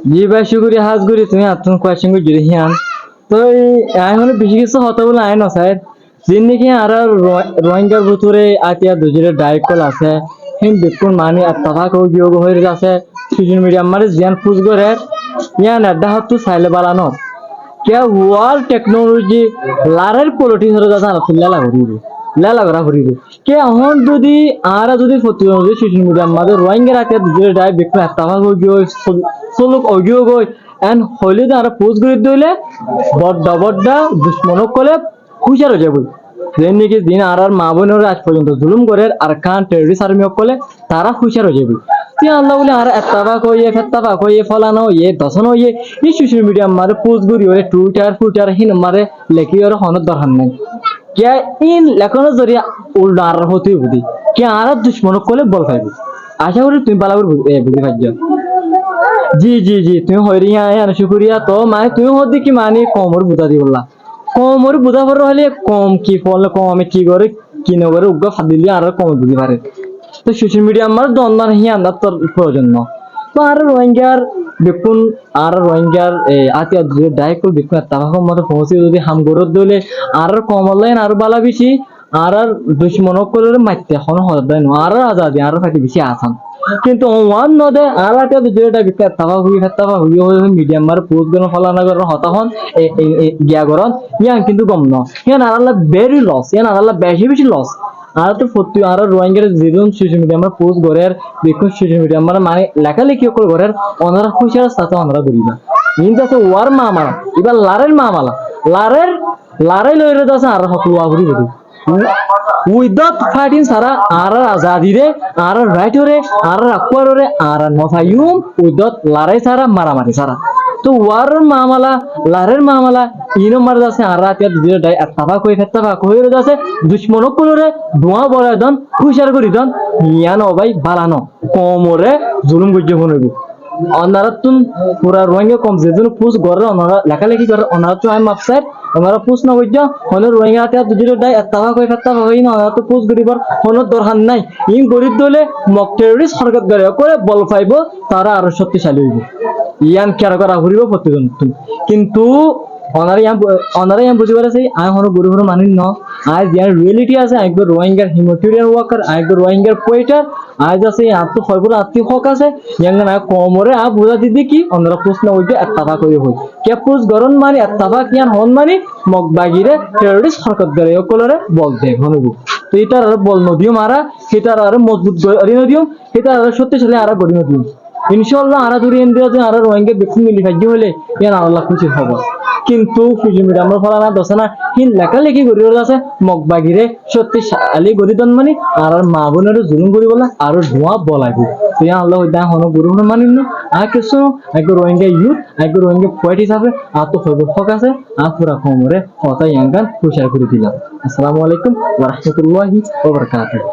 জি ভাই শুকুরি হাজ গুরি তুমি আতুন কোয়েশ্চেন গো জুরি হিয়ান তো আই হলো বেশি কিছু হতা বলে আই না স্যার জিন্দিগি আর রোহিঙ্গার ভিতরে আতিয়া দুজরে ডাইরেক্ট কল আছে হিম বিপুল মানি আত্তাফা কো যোগ হয়ে আছে সোশ্যাল মিডিয়া মারে জিয়ান পুজ করে ইয়ান আড্ডা হতো সাইলে বালানো क्या वर्ल्ड टेक्नोलॉजी लारेर क्वालिटी ধরে যাচ্ছে আর ফুল্লা ঘুরিবে লালা করা ঘুরিবে কে হন যদি আরা যদি ফটোলজি সোশ্যাল মিডিয়া মাঝে রোহিঙ্গা রাতে দুজরে ডাই বিকু আত্তাফা কো গিয়ে সোলক অগিও গই এন্ড হইলে আর পোস্ট করে দিলে বড় বড় দুশ্মনক কলে খুশার হয়ে যাবে যেন নাকি দিন আর মা বোনের আজ পর্যন্ত জুলুম করে আর কান টেররিস্ট আর্মি কলে তারা খুশার হয়ে যাবে তি আল্লাহ বলে আর এত্তাবা কইয়ে ফেত্তাবা কইয়ে ফলানো ইয়ে দশনো ইয়ে এই সোশ্যাল মিডিয়া মারে পোস্ট করি ওরে টুইটার হিন মারে লেখি ওরে হনত দরকার নাই কে ইন লেখনের জরিয়া উল্টা আর হতে বুঝি কে আর দুশ্মনক কলে বল পাইবে আশা করি তুমি ভালো করে বুঝি পাইছো জি জি জি তুমি হইরিয়া আর শুকরিয়া তো মানে তুমি হদি কি মানে কমর বুঝা দি বললা কমর বুঝা পর হলে কম কি ফলে কম আমি কি করে কি না করে উগ্র ফাদিলি আর কম বুঝি পারে তো সোশ্যাল মিডিয়া আমার দন্দার হি আন্দার তোর প্রয়োজন ন তো আর রোহিঙ্গার দেখুন আর রোহিঙ্গার আতিয়া ডাইরেক্ট দেখুন তাহার মতো পৌঁছে যদি হাম গরত দিলে আর কম অনলাইন আর বালা বেশি আর দুশ্মনক করে মারতে এখন হদায় ন আর আজাদি আর ফাটি বেশি আসান কিন্তু ওয়ান নদে আর আতিয়া যেটা বিকা তাবা হুই মিডিয়াম মার পোস্ট গন ফলানা কর হতা হন গিয়া করন ইয়ান কিন্তু কম ন ইয়ান আল্লাহ ভেরি লস ইয়ান আল্লাহ বেশি বেশি লস আর তো ফটো আর রোহিঙ্গার যেজন সোশ্যাল মিডিয়া আমরা পোস্ট করার দেখুন সোশ্যাল মিডিয়া আমরা মানে লেখালেখি করে করার ওনারা খুশির সাথে ওনারা করিবা কিন্তু আছে ওয়ার মামালা এবার লারের লইরে আছে আর হকুয়া করি বলি উইদাউট ফাইটিং সারা আর আজাদি রে আর রাইট রে আর আকবর রে আর নফায়ুম উইদাউট লড়াই সারা মারামারি সারা তো ওয়ার মামলা লারের মামলা ইনো মার যাচ্ছে আর রাতে দুজে ডাই আত্তাফা কই যাচ্ছে দুশ্মনক করে ধোঁয়া বড় দন খুশার করি দন ইয়ান ভাই বালানো কমরে জুলুম গজ্জ হনইব অনারাতুন পুরা রোহিঙ্গা কম যেজন পুষ গরে অনারা লেখালেখি করে অনারা তো আমি মাপসার ওনারা পুষ না গজ্জ হলে রোহিঙ্গা হাতে দুজে ডাই আত্তাফা কই না ওনারা তো পুষ গরিবার হন দরকার নাই ইন গরিব দলে মক টেররিস্ট হরকত করে বল পাইব তারা আরো শক্তিশালী হইব ইয়ান কেয়ার করা ঘুরিব প্রতিজন কিন্তু অনারা ইয়ান বুঝি পারে আই হনো গরু গরু মানি ন আজ ইয়ার রিয়েলিটি আছে একবার রোহিঙ্গার হিউম্যানিটেরিয়ান ওয়ার্কার একবার রোহিঙ্গার পোয়েটার আজ আছে আত্ম ফয়বুল আত্মীয় হক আছে ইয়ান না কমরে আ বুঝা দিদি কি অনারা প্রশ্ন হইতে এত্তাফা কই হই কে পুজ গরন মানি এত্তাফা কিয়ান হন মানি মগবাগিরে টেররিস্ট হরকত করে কলরে বল দে হনবু তো এটার আর বল নদিও মারা সেটার আর মজবুত গরি নদিও সেটার আর শক্তিশালী আর গরি নদিও ইনশাআল্লাহ আরা দূরে এন্দিয়াতে আরা রোহিঙ্গা দেখুন মিলি ভাগ্য হলে ইয়ান আল্লাহ খুশি হব কিন্তু সোশ্যাল মিডিয়া আমরা ফলানা দশনা হিন লেখালেখি করি আছে মগবাগিরে শক্তিশালী গরিদন মানে আর মা বোনের জুলুম করি বলে আরো ধোঁয়া বলাইব তুই আল্লাহ দা হন গুরু হন মানিন না আর কিছু এক রোহিঙ্গা ইউথ এক রোহিঙ্গা পয়েট হিসাবে আর তো হক আছে আর পুরা কমরে কথা ইয়াঙ্গান খুশার করে দিলাম আসসালামু আলাইকুম ওয়া রাহমাতুল্লাহি ওয়া বারাকাতুহু